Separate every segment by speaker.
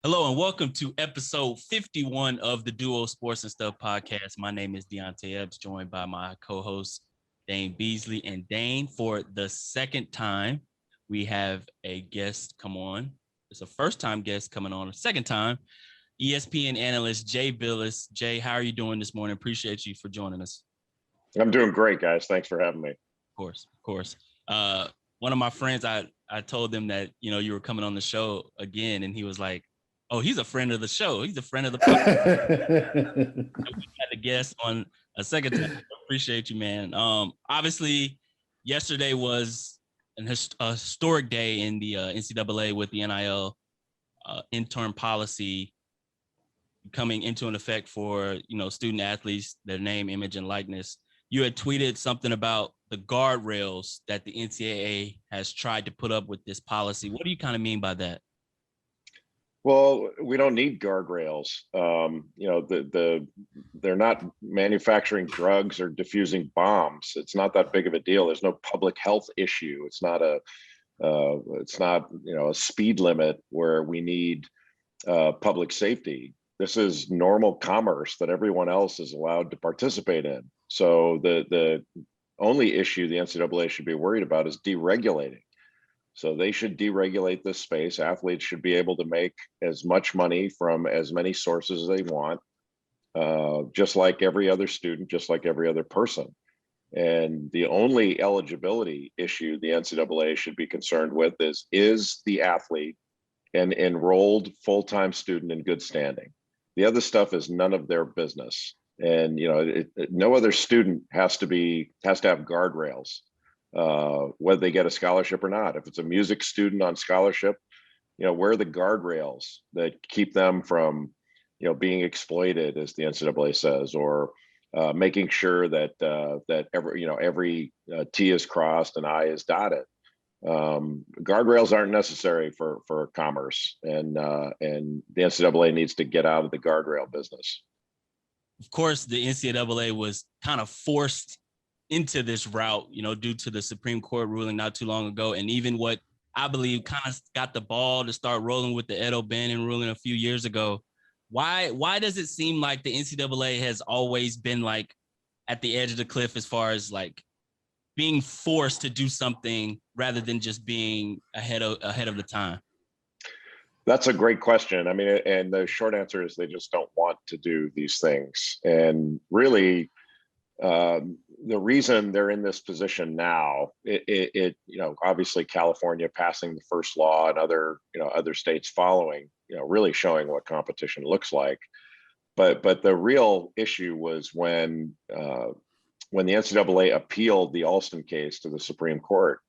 Speaker 1: Hello and welcome to episode 51 of the Duo Sports and Stuff podcast. My name is Deonte, joined by my co-hosts Dane Beasley and Dane. For the second time, we have a guest come on. It's a first-time guest coming on. A second time, ESPN Analyst Jay Bilas. Jay, how are you doing this morning? Appreciate you for joining us.
Speaker 2: I'm doing great, guys. Thanks for having me.
Speaker 1: Of course. One of my friends, I told them that you were coming on the show again, and he was like, "Oh, he's a friend of the show. He's a friend of the podcast." We had a guest on a second time. Appreciate you, man. Obviously, yesterday was a historic day in the NCAA with the NIL intern policy coming into an effect for student athletes, their name, image, and likeness. You had tweeted something about the guardrails that the NCAA has tried to put up with this policy. What do you kind of mean by that?
Speaker 2: Well, we don't need guardrails. They're not manufacturing drugs or diffusing bombs. It's not that big of a deal. There's no public health issue. It's not a speed limit where we need public safety. This is normal commerce that everyone else is allowed to participate in. So the only issue the NCAA should be worried about is deregulating. So they should deregulate this space. Athletes should be able to make as much money from as many sources as they want, just like every other student, just like every other person. And the only eligibility issue the NCAA should be concerned with is the athlete an enrolled full-time student in good standing? The other stuff is none of their business. And no other student has to have guardrails, whether they get a scholarship or not. If it's a music student on scholarship, where are the guardrails that keep them from, being exploited, as the NCAA says, or making sure that every T is crossed and I is dotted. Guardrails aren't necessary for commerce, and the NCAA needs to get out of the guardrail business.
Speaker 1: Of course, the NCAA was kind of forced into this route, due to the Supreme Court ruling not too long ago, and even what I believe kind of got the ball to start rolling with the Ed O'Bannon ruling a few years ago. Why does it seem like the NCAA has always been like at the edge of the cliff as far as like being forced to do something rather than just being ahead of the time?
Speaker 2: That's a great question. I mean, and the short answer is they just don't want to do these things. And really, the reason they're in this position now, obviously California passing the first law and other states following, really showing what competition looks like. But the real issue was when the NCAA appealed the Alston case to the Supreme Court.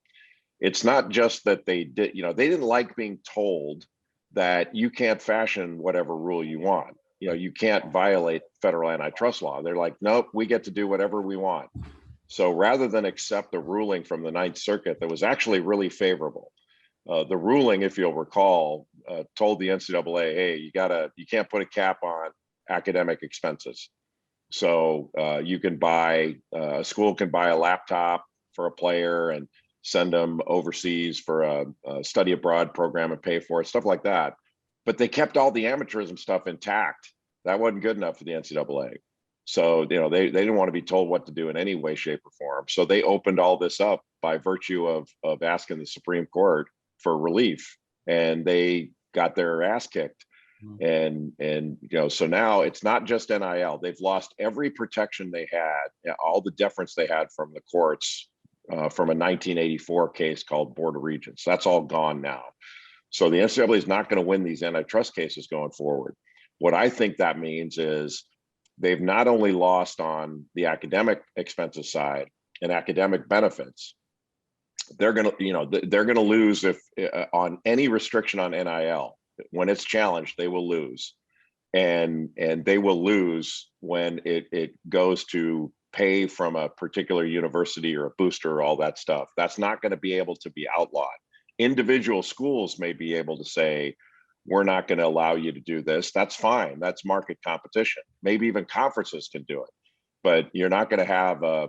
Speaker 2: It's not just that they didn't like being told that you can't fashion whatever rule you want. You can't violate federal antitrust law. They're like, nope, we get to do whatever we want. So rather than accept a ruling from the Ninth Circuit that was actually really favorable, the ruling, if you'll recall, told the NCAA, hey, you can't put a cap on academic expenses. So a school can buy a laptop for a player and send them overseas for a study abroad program and pay for it, stuff like that. But they kept all the amateurism stuff intact. That wasn't good enough for the NCAA. So, they didn't want to be told what to do in any way, shape, or form. So they opened all this up by virtue of asking the Supreme Court for relief, and they got their ass kicked. And so now it's not just NIL. They've lost every protection they had, all the deference they had from the courts, from a 1984 case called Board of Regents. That's all gone now. So the NCAA is not going to win these antitrust cases going forward. What I think that means is they've not only lost on the academic expenses side and academic benefits, they're going to lose if on any restriction on NIL. When it's challenged, they will lose, and they will lose when it goes to pay from a particular university or a booster or all that stuff. That's not going to be able to be outlawed. Individual schools may be able to say, we're not going to allow you to do this. That's fine. That's market competition. Maybe even conferences can do it, but you're not going to have a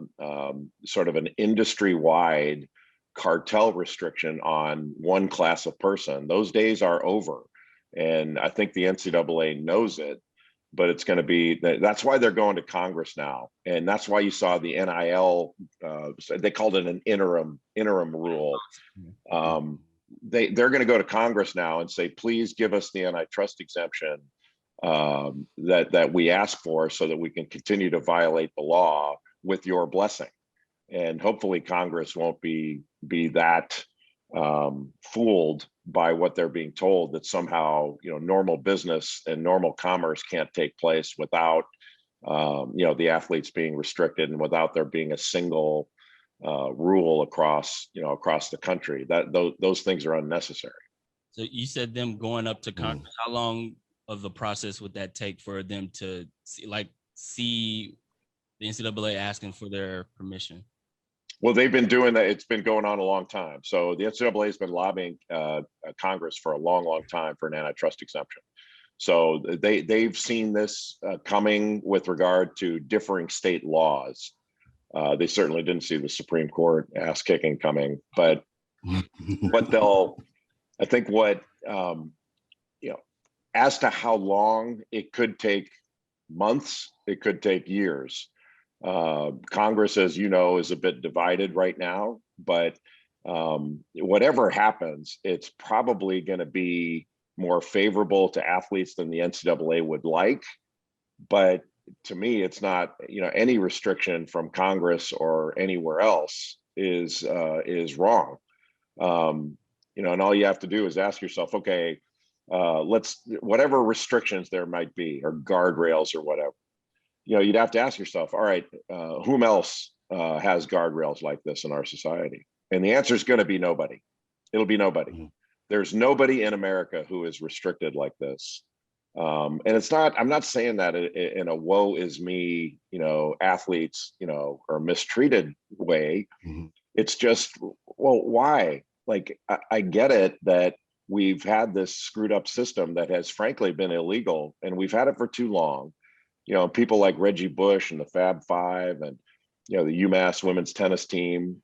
Speaker 2: sort of an industry-wide cartel restriction on one class of person. Those days are over. And I think the NCAA knows it, but it's going to be, that's why they're going to Congress now. And that's why you saw the NIL, they called it an interim rule. They're going to go to Congress now and say, please give us the antitrust exemption that we ask for, so that we can continue to violate the law with your blessing. And hopefully Congress won't be that fooled by what they're being told, that somehow, normal business and normal commerce can't take place without, the athletes being restricted, and without there being a single rule across the country. Those things are unnecessary.
Speaker 1: So you said them going up to Congress. How long of the process would that take for them to see the NCAA asking for their permission?
Speaker 2: Well, they've been doing that. It's been going on a long time. So the NCAA has been lobbying Congress for a long, long time for an antitrust exemption. So they've seen this coming with regard to differing state laws. They certainly didn't see the Supreme Court ass kicking coming, but as to how long, it could take months, it could take years. Congress, as you know, is a bit divided right now, but whatever happens, it's probably going to be more favorable to athletes than the NCAA would like. But to me, it's not, any restriction from Congress or anywhere else is wrong. And all you have to do is ask yourself, okay, whatever restrictions there might be, or guardrails or whatever, you'd have to ask yourself, all right, whom else has guardrails like this in our society? And the answer is going to be nobody. It'll be nobody. Mm-hmm. There's nobody in America who is restricted like this. And I'm not saying that in a woe is me, athletes, are mistreated way. Mm-hmm. It's just, well, why? Like, I get it that we've had this screwed up system that has frankly been illegal, and we've had it for too long. People like Reggie Bush and the Fab Five and, the UMass women's tennis team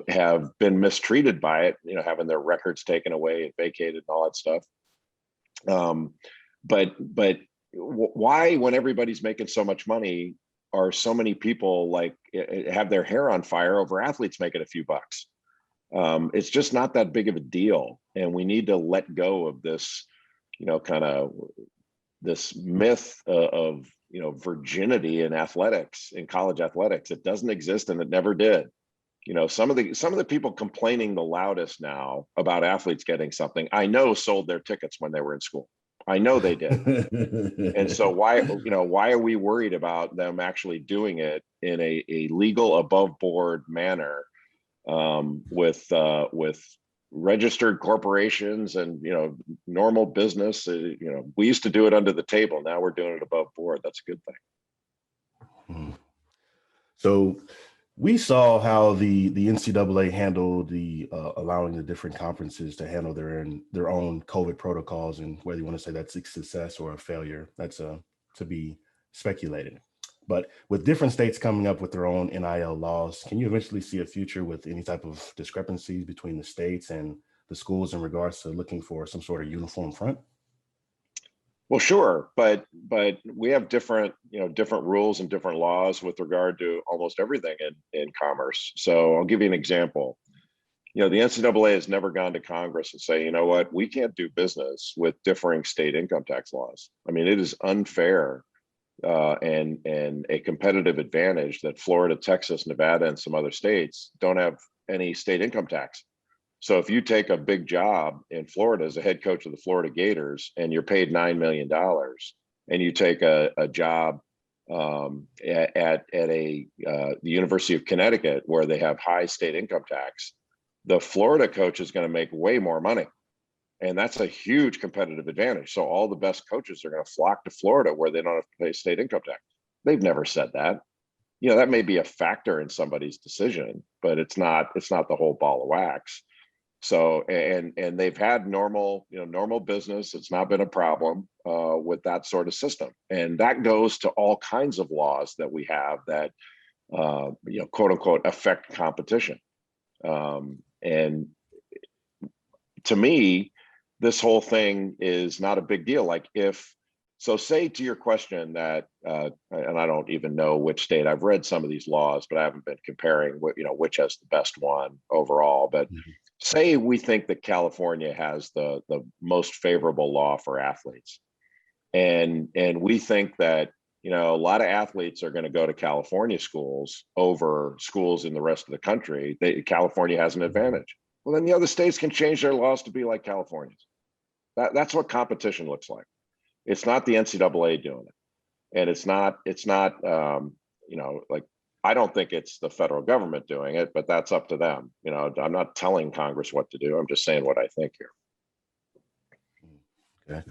Speaker 2: have been mistreated by it, having their records taken away and vacated and all that stuff. But why, when everybody's making so much money, are so many people have their hair on fire over athletes making a few bucks? It's just not that big of a deal. And we need to let go of this, kind of this myth of, virginity in athletics, in college athletics. It doesn't exist, and it never did. Some of the people complaining the loudest now about athletes getting something, I know sold their tickets when they were in school. I know they did. And so why are we worried about them actually doing it in a legal, above board manner, with registered corporations and, normal business? We used to do it under the table. Now we're doing it above board. That's a good thing.
Speaker 3: So we saw how the NCAA handled the allowing the different conferences to handle their own COVID protocols, and whether you want to say that's a success or a failure, that's to be speculated. But with different states coming up with their own NIL laws, can you eventually see a future with any type of discrepancies between the states and the schools in regards to looking for some sort of uniform front?
Speaker 2: Well, sure, but we have different rules and different laws with regard to almost everything in commerce. So I'll give you an example. The NCAA has never gone to Congress and say, you know what, we can't do business with differing state income tax laws. I mean, it is unfair and a competitive advantage that Florida, Texas, Nevada, and some other states don't have any state income tax. So if you take a big job in Florida as a head coach of the Florida Gators and you're paid $9 million, and you take a job at the University of Connecticut where they have high state income tax, the Florida coach is going to make way more money. And that's a huge competitive advantage. So all the best coaches are going to flock to Florida where they don't have to pay state income tax. They've never said that. That may be a factor in somebody's decision, but it's not the whole ball of wax. So, and they've had normal business. It's not been a problem with that sort of system. And that goes to all kinds of laws that we have that, quote unquote, affect competition. And to me, this whole thing is not a big deal. Like so say to your question that, and I don't even know which state, I've read some of these laws, but I haven't been comparing which has the best one overall. But say we think that California has the most favorable law for athletes. And we think that, a lot of athletes are going to go to California schools over schools in the rest of the country. California has an advantage. Well, then the other states can change their laws to be like California's. That's what competition looks like. It's not the NCAA doing it. And it's not, like, I don't think it's the federal government doing it, but that's up to them. I'm not telling Congress what to do. I'm just saying what I think here.
Speaker 3: Okay.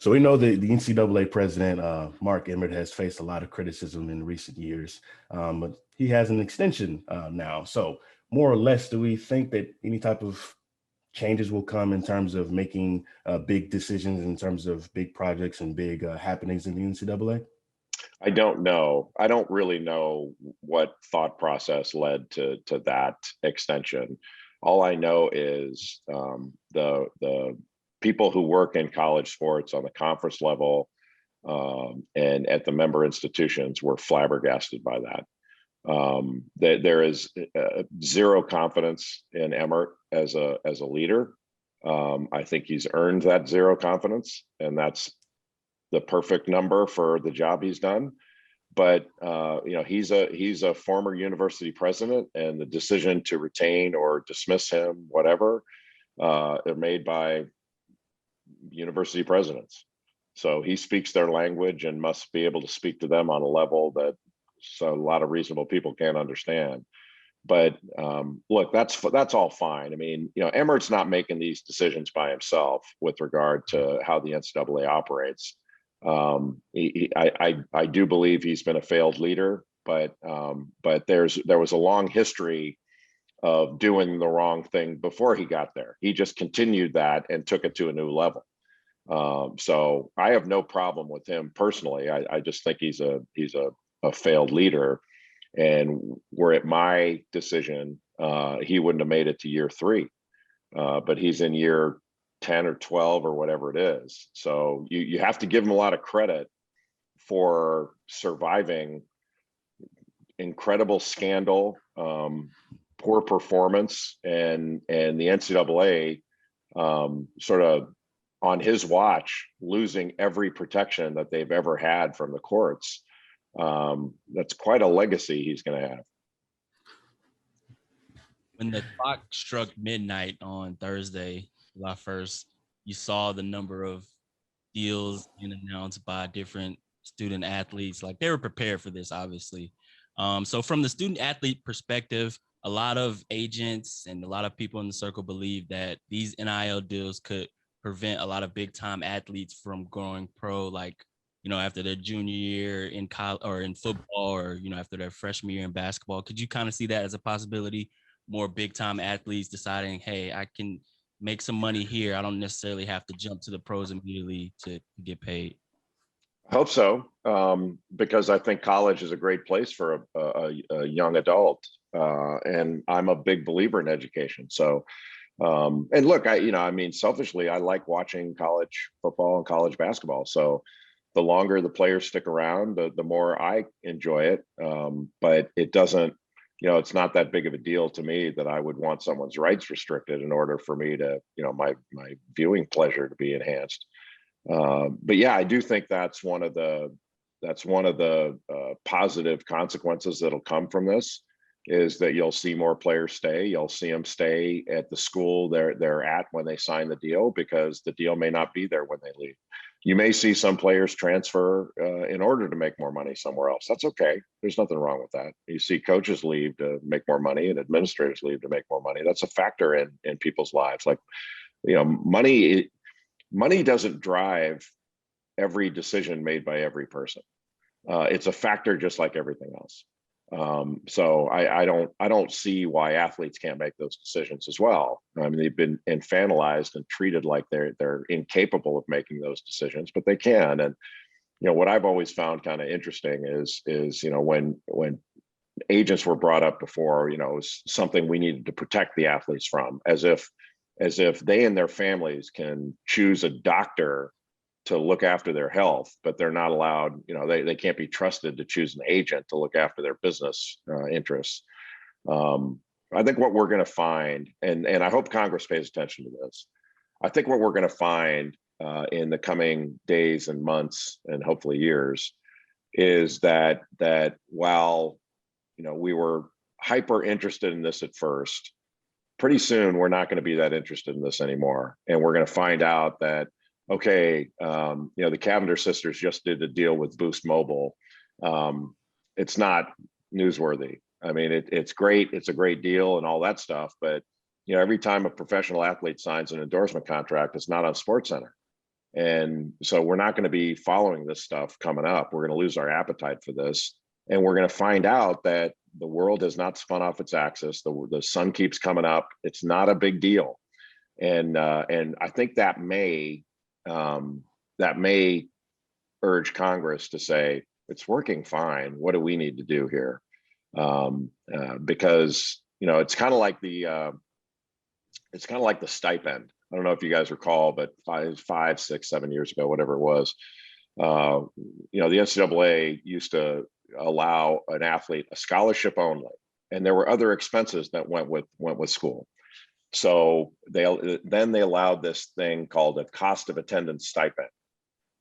Speaker 3: So we know that the NCAA president, Mark Emmert, has faced a lot of criticism in recent years, but he has an extension now. So more or less, do we think that any type of changes will come in terms of making big decisions, in terms of big projects and big happenings in the NCAA?
Speaker 2: I don't know. I don't really know what thought process led to that extension. All I know is the people who work in college sports on the conference level and at the member institutions were flabbergasted by that. There is zero confidence in Emmert as a leader. I think he's earned that zero confidence, and that's the perfect number for the job he's done. But he's a former university president, and the decision to retain or dismiss him, whatever, are made by university presidents. So he speaks their language and must be able to speak to them on a level that a lot of reasonable people can't understand. But look, that's all fine. I mean, Emmert's not making these decisions by himself with regard to how the NCAA operates. I do believe he's been a failed leader, but there was a long history of doing the wrong thing before he got there. He just continued that and took it to a new level. So I have no problem with him personally. I just think he's a failed leader, and were it my decision, he wouldn't have made it to year 3, but he's in year 10 or 12 or whatever it is. So you have to give him a lot of credit for surviving incredible scandal, poor performance, and the NCAA sort of on his watch losing every protection that they've ever had from the courts. That's quite a legacy he's going to have.
Speaker 1: When the clock struck midnight on Thursday, July 1st, you saw the number of deals being announced by different student athletes. Like, they were prepared for this, obviously. So from the student athlete perspective, a lot of agents and a lot of people in the circle believe that these NIL deals could prevent a lot of big time athletes from going pro, like, after their junior year in college or in football, or, after their freshman year in basketball. Could you kind of see that as a possibility? More big time athletes deciding, hey, I can make some money here. I don't necessarily have to jump to the pros immediately to get paid.
Speaker 2: I hope so, because I think college is a great place for a young adult, and I'm a big believer in education. So, and look, selfishly, I like watching college football and college basketball. So the longer the players stick around, the more I enjoy it. But it doesn't, it's not that big of a deal to me that I would want someone's rights restricted in order for me to, my viewing pleasure to be enhanced. But yeah, I do think that's one of the positive consequences that'll come from this, is that you'll see more players stay. You'll see them stay at the school they're at when they sign the deal, because the deal may not be there when they leave. You may see some players transfer in order to make more money somewhere else. That's okay. There's nothing wrong with that. You see coaches leave to make more money and administrators leave to make more money. That's a factor in people's lives. Like, money doesn't drive every decision made by every person. It's a factor just like everything else. So I don't see why athletes can't make those decisions as well. I mean, they've been infantilized and treated like they're incapable of making those decisions, but they can. And what I've always found kind of interesting is when agents were brought up before, it was something we needed to protect the athletes from, as if as if they and their families can choose a doctor to look after their health, but they're not allowed, they can't be trusted to choose an agent to look after their business interests. I think what we're going to find, and I hope Congress pays attention to this, I think what we're going to find in the coming days and months and hopefully years is that while we were hyper interested in this at first, pretty soon we're not going to be that interested in this anymore, and we're going to find out that okay, the Cavendish sisters just did a deal with Boost Mobile. It's not newsworthy. I mean, it's great. It's a great deal and all that stuff. But, every time a professional athlete signs an endorsement contract, it's not on SportsCenter. And so we're not going to be following this stuff coming up. We're going to lose our appetite for this. And we're going to find out that the world has not spun off its axis. The sun keeps coming up. It's not a big deal. And I think that may urge Congress to say, it's working fine. What do we need to do here? Because it's kind of like the stipend. I don't know if you guys recall, but 5, 6, 7 years ago, whatever it was, the NCAA used to allow an athlete a scholarship only, and there were other expenses that went with school. So they allowed this thing called a cost of attendance stipend,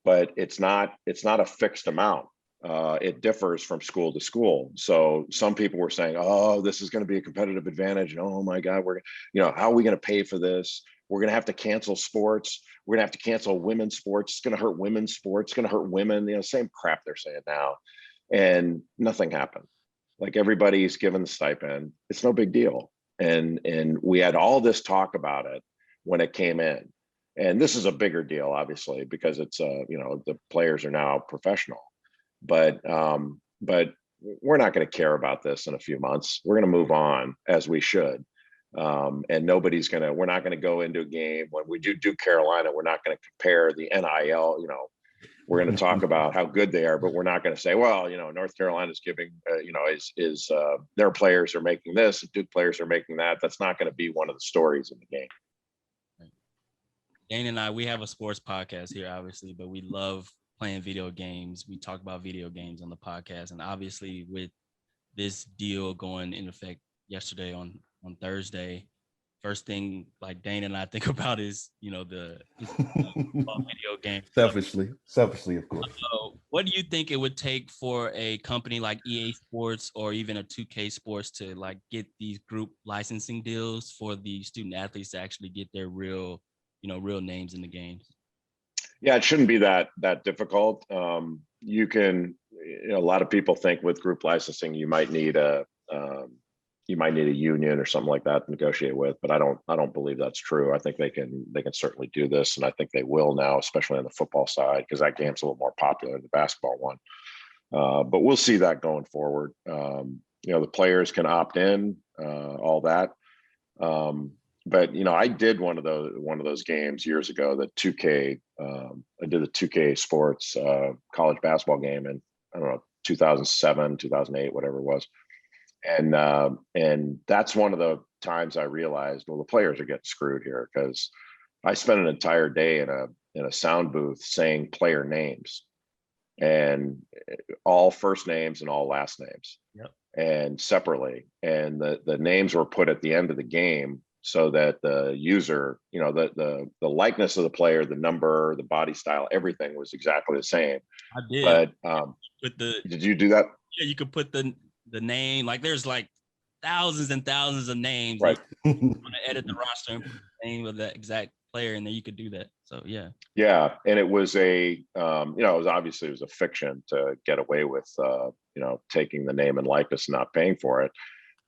Speaker 2: but it's not a fixed amount. It differs from school to school. So some people were saying, "Oh, this is going to be a competitive advantage," and "Oh my God, how are we going to pay for this? We're going to have to cancel sports. We're going to have to cancel women's sports. It's going to hurt women's sports. It's going to hurt women." Same crap they're saying now, and nothing happened. Like, everybody's given the stipend. It's no big deal. And we had all this talk about it when it came in, and this is a bigger deal, obviously, because it's the players are now professional, but we're not going to care about this in a few months. We're going to move on, as we should, and we're not going to go into a game when we do Duke Carolina. We're not going to compare the NIL. We're going to talk about how good they are, but we're not going to say, well, North Carolina's giving, their players are making this, Duke players are making that. That's not going to be one of the stories in the game.
Speaker 1: Dane and I, we have a sports podcast here, obviously, but we love playing video games. We talk about video games on the podcast, and obviously with this deal going in effect yesterday on Thursday, first thing like Dane and I think about is, the video game.
Speaker 3: Selfishly, of course.
Speaker 1: What do you think it would take for a company like EA Sports or even a 2K Sports to get these group licensing deals for the student athletes to actually get their real names in the games?
Speaker 2: Yeah, it shouldn't be that difficult. You can, a lot of people think with group licensing, you might need a union or something like that to negotiate with, but I don't believe that's true. I think they can certainly do this, and I think they will now, especially on the football side, because that game's a little more popular than the basketball one. But we'll see that going forward. The players can opt in, all that. But I did one of those games years ago, the 2K. I did the 2K Sports college basketball game in, I don't know, 2007, 2008, whatever it was. And that's one of the times I realized, well, the players are getting screwed here, because I spent an entire day in a sound booth saying player names, and all first names and all last names,
Speaker 1: yep,
Speaker 2: and separately. And the names were put at the end of the game so that the user, the likeness of the player, the number, the body style, everything was exactly the same.
Speaker 1: I did.
Speaker 2: But did you do that?
Speaker 1: Yeah, you could put the name, there's thousands and thousands of names.
Speaker 2: Right.
Speaker 1: You want to edit the roster and put the name of the exact player, and then you could do that. So yeah.
Speaker 2: Yeah, and it was it was a fiction to get away with, taking the name and likeness and not paying for it.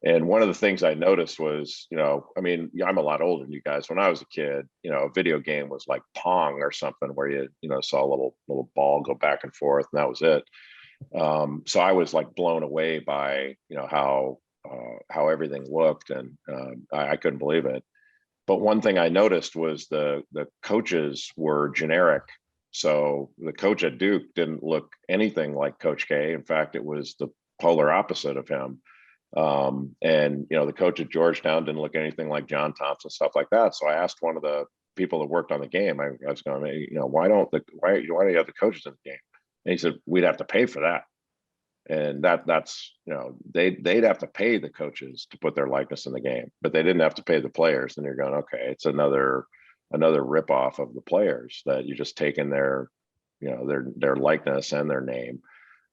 Speaker 2: And one of the things I noticed was, I'm a lot older than you guys. When I was a kid, a video game was like Pong or something, where you saw a little ball go back and forth, and that was it. So I was blown away by how everything looked, and I couldn't believe it. But one thing I noticed was the coaches were generic. So the coach at Duke didn't look anything like Coach K. In fact, it was the polar opposite of him. And, the coach at Georgetown didn't look anything like John Thompson, stuff like that. So I asked one of the people that worked on the game, I was going, why do you have the coaches in the game? And he said, we'd have to pay for that. And that's, they'd have to pay the coaches to put their likeness in the game, but they didn't have to pay the players. And you're going, okay, it's another ripoff of the players that you're just taking their likeness and their name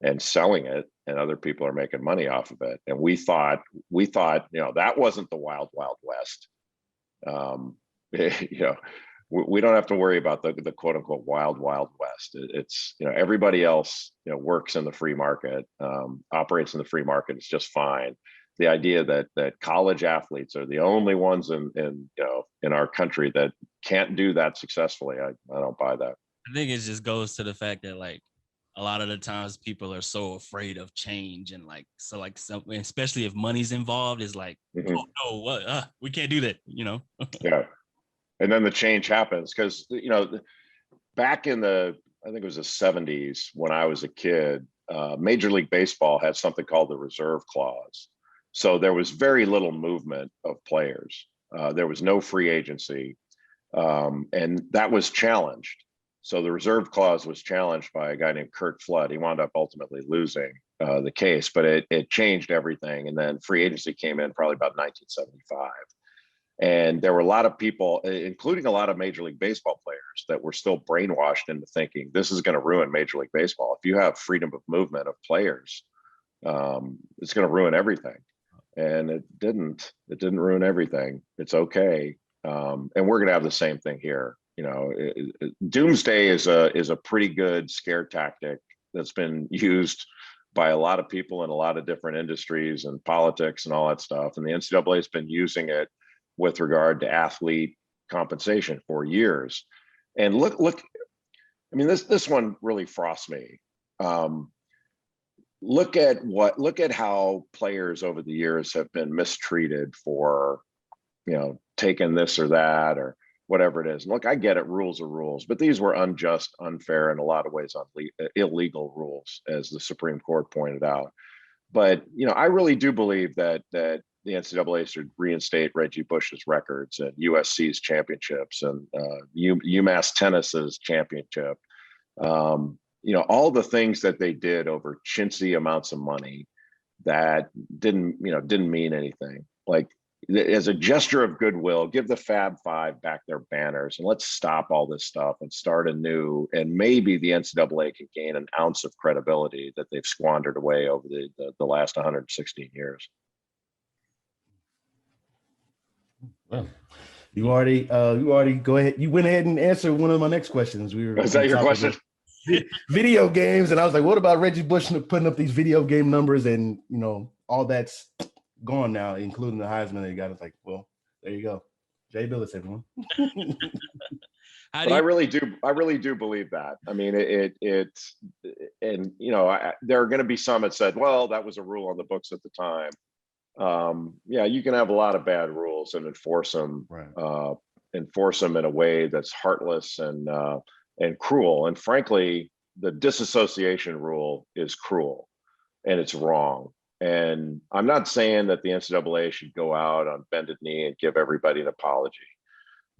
Speaker 2: and selling it, and other people are making money off of it. And we thought, that wasn't the wild, wild west. We don't have to worry about the quote unquote wild, wild west. It's, everybody else, works in the free market, operates in the free market. It's just fine. The idea that college athletes are the only ones in our country that can't do that successfully, I don't buy that.
Speaker 1: I think it just goes to the fact that like a lot of the times people are so afraid of change, and especially if money's involved, is like,
Speaker 2: Mm-hmm.
Speaker 1: oh no, what? We can't do that,
Speaker 2: Yeah. And then the change happens because, back in I think it was the 70s when I was a kid, Major League Baseball had something called the reserve clause. So there was very little movement of players. There was no free agency, and that was challenged. So the reserve clause was challenged by a guy named Curt Flood. He wound up ultimately losing the case, but it changed everything. And then free agency came in probably about 1975. And there were a lot of people, including a lot of Major League Baseball players, that were still brainwashed into thinking this is going to ruin Major League Baseball. If you have freedom of movement of players, it's going to ruin everything. And it didn't ruin everything. It's okay. And we're going to have the same thing here. Doomsday is a pretty good scare tactic that's been used by a lot of people in a lot of different industries and politics and all that stuff. And the NCAA has been using it with regard to athlete compensation for years. And look, I mean, this one really frosts me. Look at how players over the years have been mistreated for, taking this or that or whatever it is. And look, I get it, rules are rules, but these were unjust, unfair, in a lot of ways, illegal rules, as the Supreme Court pointed out. But, I really do believe that the NCAA should reinstate Reggie Bush's records and USC's championships and UMass Tennis's championship. All the things that they did over chintzy amounts of money that didn't mean anything. Like, as a gesture of goodwill, give the Fab Five back their banners and let's stop all this stuff and start anew. And maybe the NCAA can gain an ounce of credibility that they've squandered away over the last 116 years.
Speaker 3: Well, you already go ahead. You went ahead and answered one of my next questions.
Speaker 2: Is that your question?
Speaker 3: Video games, and I was like, what about Reggie Bush putting up these video game numbers, and all that's gone now, including the Heisman that he got. It's like, well, there you go, Jay Bilas, everyone.
Speaker 2: But I really do believe that. I mean, there are going to be some that said, well, that was a rule on the books at the time. Yeah, you can have a lot of bad rules and enforce them,
Speaker 3: right.
Speaker 2: Enforce them in a way that's heartless and cruel. And frankly, the disassociation rule is cruel and it's wrong. And I'm not saying that the NCAA should go out on bended knee and give everybody an apology,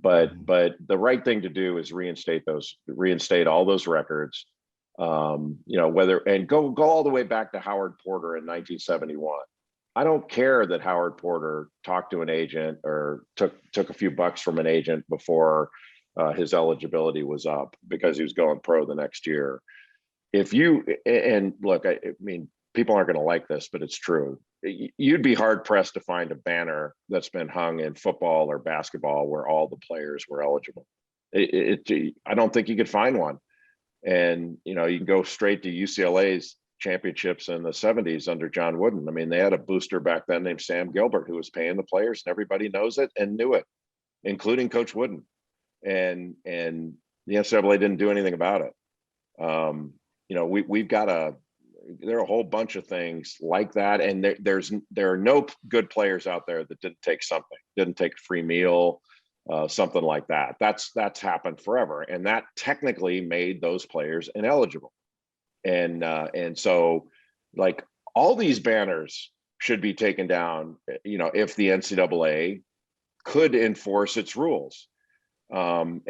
Speaker 2: but the right thing to do is reinstate all those records. And go all the way back to Howard Porter in 1971. I don't care that Howard Porter talked to an agent or took a few bucks from an agent before his eligibility was up because he was going pro the next year. Look, I mean, people aren't going to like this, but it's true. You'd be hard pressed to find a banner that's been hung in football or basketball where all the players were eligible. I don't think you could find one. And, you can go straight to UCLA's championships in the 70s under John Wooden. I mean, they had a booster back then named Sam Gilbert who was paying the players, and everybody knows it and knew it, including Coach Wooden. And the NCAA didn't do anything about it. There are a whole bunch of things like that, and there are no good players out there that didn't take a free meal, something like that. That's happened forever, and that technically made those players ineligible. And so, like, all these banners should be taken down, if the NCAA could enforce its rules, and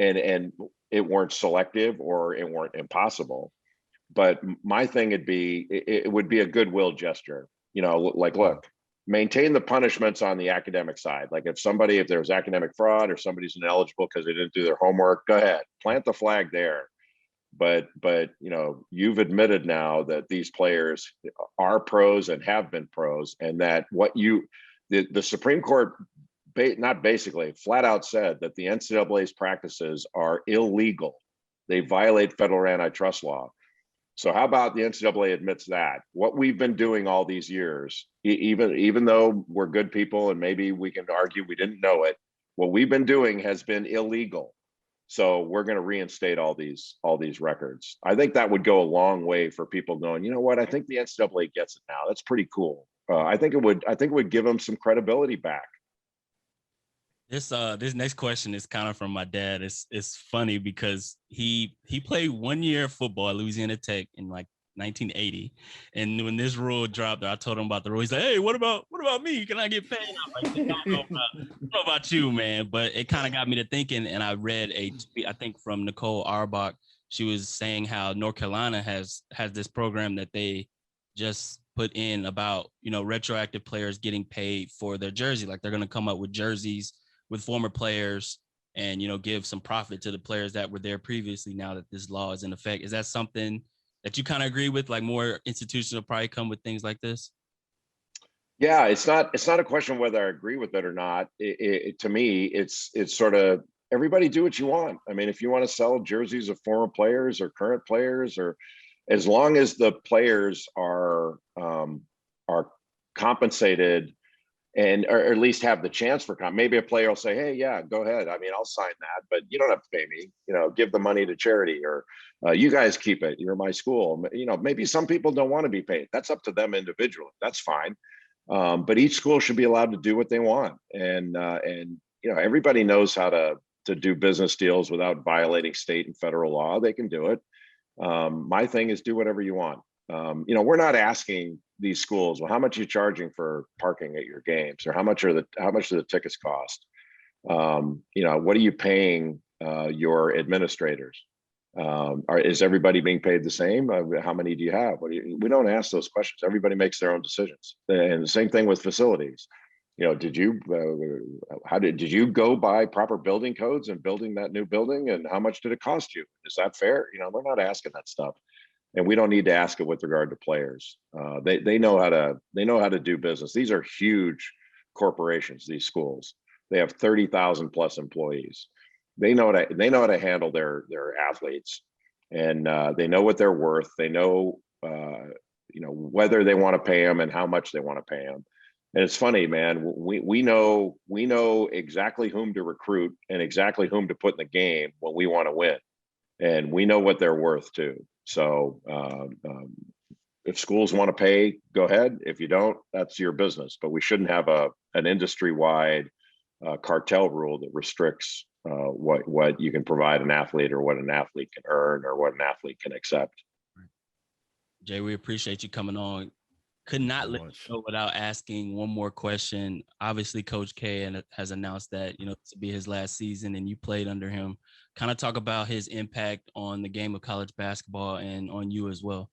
Speaker 2: it weren't selective or it weren't impossible. But my thing would be, it would be a goodwill gesture, like, look, maintain the punishments on the academic side. Like if there's academic fraud or somebody's ineligible because they didn't do their homework, go ahead, plant the flag there. But you've admitted now that these players are pros and have been pros, and that the Supreme Court not basically flat out said that the NCAA's practices are illegal. They violate federal antitrust law. So how about the NCAA admits that what we've been doing all these years, even though we're good people and maybe we can argue we didn't know it, what we've been doing has been illegal. So we're going to reinstate all these records. I think that would go a long way for people going, you know what? I think the NCAA gets it now. That's pretty cool. I think it would give them some credibility back.
Speaker 1: This next question is kind of from my dad. It's funny because he played 1 year of football at Louisiana Tech in like 1980, and when this rule dropped, I told him about the rule. He's like, "Hey, what about me? Can I get paid?" I'm like, I don't know about you, man, but it kind of got me to thinking. And I read a tweet, I think from Nicole Auerbach. She was saying how North Carolina has this program that they just put in about retroactive players getting paid for their jersey. Like they're going to come up with jerseys with former players and, give some profit to the players that were there previously now that this law is in effect. Is that something that you kind of agree with? Like more institutions will probably come with things like this?
Speaker 2: Yeah, it's not a question of whether I agree with it or not. To me, it's sort of everybody do what you want. I mean, if you want to sell jerseys of former players or current players, or as long as the players are compensated, or at least have the chance for maybe a player will say, hey, yeah, go ahead. I mean, I'll sign that, but you don't have to pay me, give the money to charity, or you guys keep it. You're my school. Maybe some people don't want to be paid. That's up to them individually. That's fine. But each school should be allowed to do what they want. And everybody knows how to do business deals without violating state and federal law. They can do it. My thing is do whatever you want. We're not asking these schools, well, how much are you charging for parking at your games, or how much do the tickets cost? What are you paying your administrators? Is everybody being paid the same? How many do you have? We don't ask those questions. Everybody makes their own decisions. And the same thing with facilities. Did you go by proper building codes and building that new building, and how much did it cost you? Is that fair? We're not asking that stuff. And we don't need to ask it with regard to players. They know how to do business. These are huge corporations. These schools, they have 30,000 plus employees. They know how to handle their athletes, and they know what they're worth. They know whether they want to pay them and how much they want to pay them. And it's funny, man. We know exactly whom to recruit and exactly whom to put in the game when we want to win, and we know what they're worth too. So if schools want to pay, go ahead. If you don't, that's your business. But we shouldn't have an industry-wide cartel rule that restricts what you can provide an athlete, or what an athlete can earn, or what an athlete can accept.
Speaker 1: Jay, we appreciate you coming on. Could not let you go without asking one more question. Obviously, Coach K has announced that this will be his last season, and you played under him. Kind of talk about his impact on the game of college basketball and on you as well.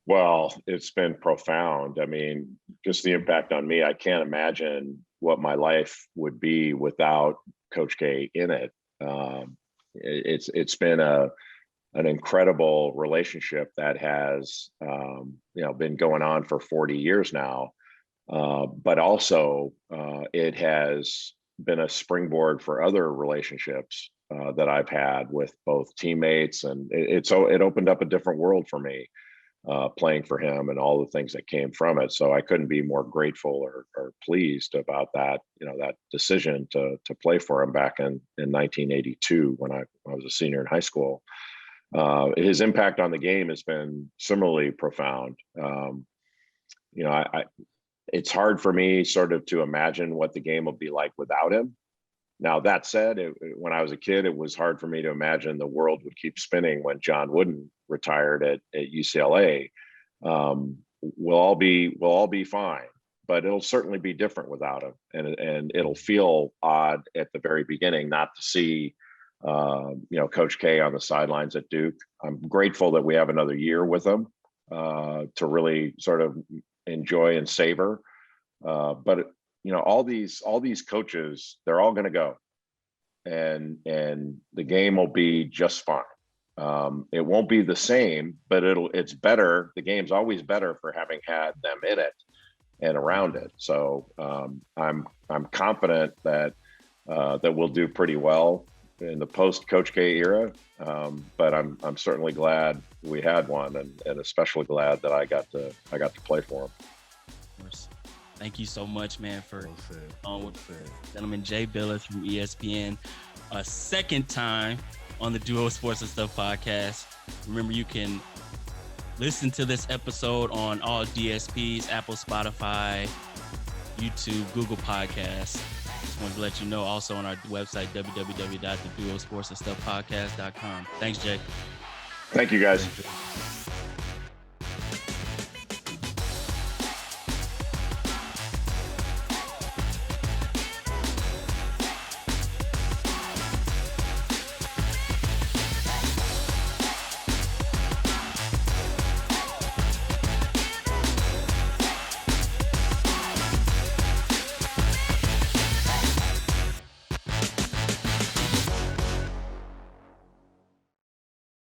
Speaker 2: Well, it's been profound. I mean, just the impact on me. I can't imagine what my life would be without Coach K in it. It's been an incredible relationship that has been going on for 40 years now, but also it has been a springboard for other relationships that I've had with both teammates, and it opened up a different world for me playing for him and all the things that came from it. So I couldn't be more grateful or pleased about that, that decision to play for him back in 1982 when I was a senior in high school. His impact on the game has been similarly profound. It's hard for me sort of to imagine what the game will be like without him. Now, that said, when I was a kid, it was hard for me to imagine the world would keep spinning when John Wooden retired at UCLA. we'll all be fine, but it'll certainly be different without him. And it'll feel odd at the very beginning not to see, Coach K on the sidelines at Duke. I'm grateful that we have another year with him to really sort of enjoy and savor. But all these coaches, they're all going to go, and the game will be just fine. It won't be the same, but it's better. The game's always better for having had them in it and around it. So I'm confident that we'll do pretty well in the post Coach K era. But I'm certainly glad we had one, and especially glad that I got to play for him.
Speaker 1: Of course. Thank you so much, man, for gentleman Jay Bilas from ESPN, a second time on the Duo Sports and Stuff podcast. Remember, you can listen to this episode on all DSPs, Apple, Spotify, YouTube, Google Podcasts. Just wanted to let you know, also on our website, www.theduosportsandstuffpodcast.com. Thanks, Jay.
Speaker 2: Thank you, guys.
Speaker 3: Thank you.